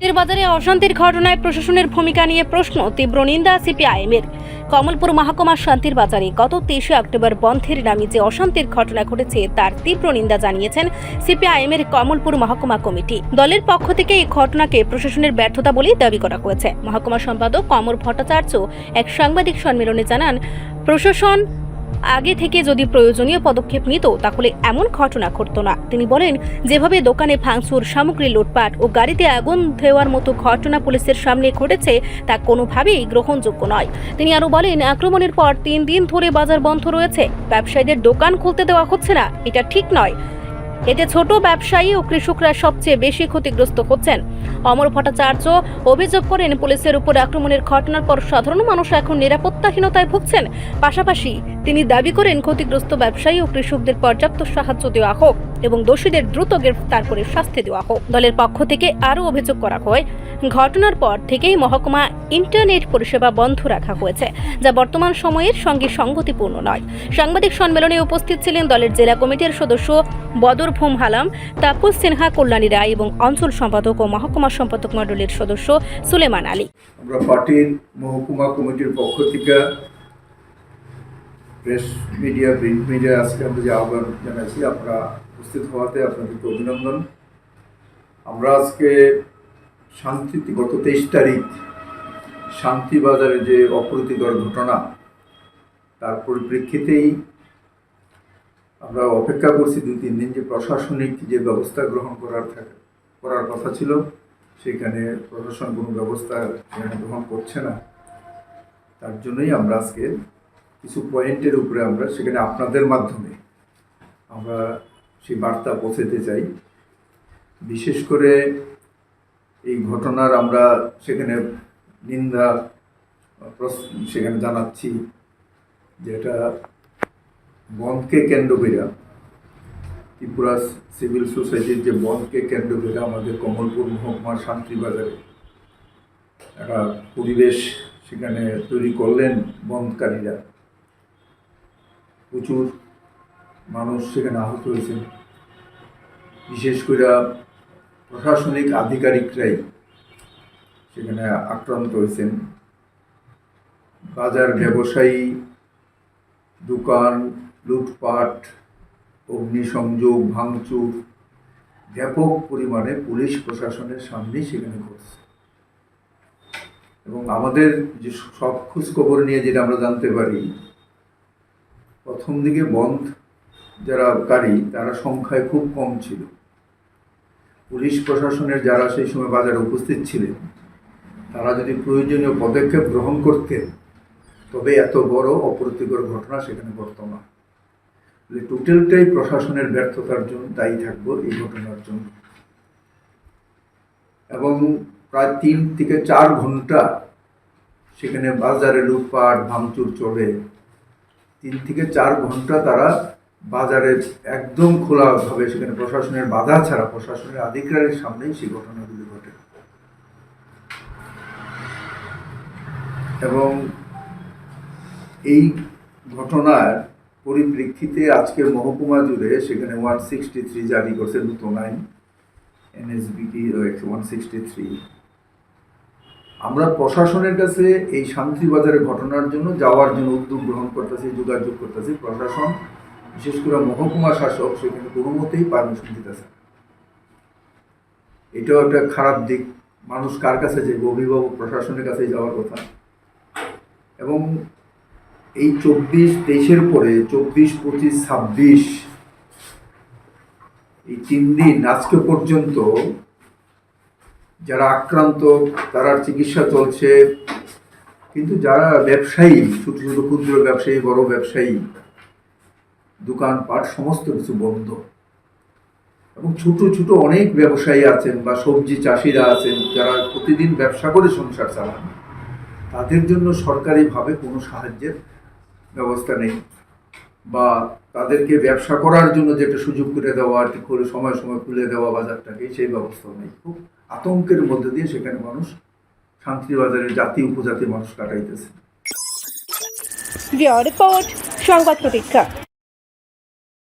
এর বাজারে অশান্তির ঘটনায় প্রশাসনের ভূমিকা নিয়ে প্রশ্ন, তীব্র নিন্দা সিপিআইএমের। কমলপুর মহকুমা শান্তির বাজারে গত 23 অক্টোবর বন্ধের নামে যে অশান্তির ঘটনা ঘটেছে তার তীব্র নিন্দা জানিয়েছেন সিপিআইএমের কমলপুর মহকুমা কমিটি। দলের পক্ষ থেকে এই ঘটনাকে প্রশাসনের ব্যর্থতা বলেই দাবি করা হয়েছে। মহকুমা সম্পাদক কমর ভট্টাচার্য এক সাংবাদিক সম্মেলনে জানান, প্রশাসন আগে থেকে যদি প্রয়োজনীয় পদক্ষেপ নিত তাহলে এমন ঘটনা ঘটতো না। তিনি বলেন, যেভাবে দোকানে ভাঙচুর, সামগ্রী লুটপাট ও গাড়িতে আগুন দেওয়ার মতো ঘটনা পুলিশের সামনে ঘটেছে তা কোনোভাবেই গ্রহণযোগ্য নয়। তিনি আরও বলেন, আক্রমণের পর 3 দিন ধরে বাজার বন্ধ রয়েছে, ব্যবসায়ীদের দোকান খুলতে দেওয়া হচ্ছে না, এটা ঠিক নয়। এতে ছোট ব্যবসায়ী ও কৃষকরা সবচেয়ে বেশি ক্ষতিগ্রস্ত হচ্ছেন। অমর ভট্টাচার্য অভিযোগ করেন, পুলিশের উপর আক্রমণের ঘটনার পর সাধারণ মানুষ এখন নিরাপত্তাহীনতায় ভুগছেন। পাশাপাশি তিনি দাবি করেন, ক্ষতিগ্রস্ত ব্যবসায়ী ও কৃষকদের পর্যাপ্ত সাহায্য দেওয়া হোক এবং দোষীদের দ্রুত গ্রেফতার করে শাস্তি দেওয়া হোক। দলের পক্ষ থেকে আরও অভিযোগ করা হয়, ঘটনার পর থেকেই মহকুমা ইন্টারনেট পরিষেবা বন্ধ রাখা হয়েছে, যা বর্তমান সময়ের সঙ্গে সঙ্গতিপূর্ণ নয়। সাংবাদিক সম্মেলনে উপস্থিত ছিলেন দলের জেলা কমিটির সদস্য বদর ভূম হালাম, তাপস সিনহা, কল্যাণী রায় এবং অঞ্চল সম্পাদক ও মহকুমা সম্পাদক মণ্ডলীর সদস্য সুলেমান আলী। আমরা পার্টির মহকুমা কমিটির পক্ষ থেকে প্রেস মিডিয়া, প্রিন্ট মিডিয়া আজকে আমরা যে আহ্বান জানাচ্ছি, আপনারা উপস্থিত হওয়াতে আপনাদেরকে অভিনন্দন। আমরা আজকে গত 23 তারিখ শান্তিবাজারে যে অপ্রীতিকর ঘটনা, তার পরিপ্রেক্ষিতেই আমরা অপেক্ষা করছি 2-3 দিন যে প্রশাসনিক যে ব্যবস্থা গ্রহণ করার কথা ছিল, সেখানে প্রশাসন কোনো ব্যবস্থা গ্রহণ করছে না। তার জন্যই আমরা আজকে কিছু পয়েন্টের উপরে আমরা সেখানে আপনাদের মাধ্যমে আমরা সেই বার্তা পৌঁছাতে চাই। বিশেষ করে এই ঘটনার আমরা সেখানে নিন্দা সেখানে জানাচ্ছি, যেটা বন্ধকে কেন্দ্র করে ত্রিপুরা সিভিল সোসাইটির যে বন্ধকে কেন্দ্র করে আমাদের কমলপুর মহকুমার শান্তিবাজারে একটা পরিবেশ সেখানে তৈরি করলেন বন্ধকারীরা। প্রচুর মানুষ সেখানে আহত হয়েছেন, বিশেষ করে প্রশাসনিক আধিকারিকরাই সেখানে আক্রান্ত হয়েছেন। বাজার ব্যবসায়ী, দোকান লুটপাট, অগ্নিসংযোগ, ভাঙচুর ব্যাপক পরিমাণে পুলিশ প্রশাসনের সামনেই সেখানে ঘটছে। এবং আমাদের যে সব খোঁজখবর নিয়ে যেটা আমরা জানতে পারি, প্রথম দিকে বন্ধ যারা কারী তারা সংখ্যায় খুব কম ছিল। পুলিশ প্রশাসনের যারা সেই সময় বাজারে উপস্থিত ছিলেন, তারা যদি প্রয়োজনীয় পদক্ষেপ গ্রহণ করতেন তবে এত বড় অপ্রীতিকর ঘটনা সেখানে ঘটত না। টোটালটাই প্রশাসনের ব্যর্থতার জন্য দায়ী থাকবো এই ঘটনার জন্য। এবং প্রায় 3 থেকে 4 ঘন্টা সেখানে বাজারে লুটপাট ভাঙচুর চলে। 3 থেকে 4 ঘন্টা তারা বাজারে একদম খোলাভাবে সেখানে প্রশাসনের বাধা ছাড়া প্রশাসনের আধিকারিকের সামনেই সেই ঘটনাগুলি ঘটে। এবং এই ঘটনার পরিপ্রেক্ষিতে আজকে মহকুমা জুড়ে সেখানে 163 জারি করছে, নতুন আইন NSBT 163। আমরা প্রশাসনের কাছে এই শান্তিবাজারের ঘটনার জন্য যাওয়ার জন্য উদ্যোগ গ্রহণ করতেছি, যোগাযোগ করতেছি। প্রশাসন, বিশেষ করে মহকুমা শাসক, সেখানে কোনো মতেই পারমিশন দিতেছে। এটাও একটা খারাপ দিক। মানুষ কার কাছে যাবে? অভিভাবক প্রশাসনের কাছে যাওয়ার কথা। এবং এই 24-23-এর পরে 24-25-26 এই 3 দিন আজকে পর্যন্ত যারা আক্রান্ত তারা চিকিৎসা চলছে, কিন্তু যারা ব্যবসায়ী, ছোট ছোট ক্ষুদ্র ব্যবসায়ী, বড় ব্যবসায়ী, দোকানপাট সমস্ত কিছু বন্ধ। এবং ছোট ছোট অনেক ব্যবসায়ী আছেন বা সবজি চাষিরা আছেন যারা প্রতিদিন ব্যবসা করে সংসার চালান, তাদের জন্য সরকারিভাবে কোনো সাহায্যের ব্যবস্থা নেই, বা তাদেরকে ব্যবসা করার জন্য যেটা সুযোগ করে দেওয়া, করে সময় সময় খুলে দেওয়া বাজারটাকে, সেই ব্যবস্থা নেই। খুব আতঙ্কের মধ্যে দিয়ে সেখানে মানুষ শান্তিবাজারের জাতি উপজাতি মানুষ কাটাইতেছে। রিপোর্ট সংবাদ প্রতীক্ষা।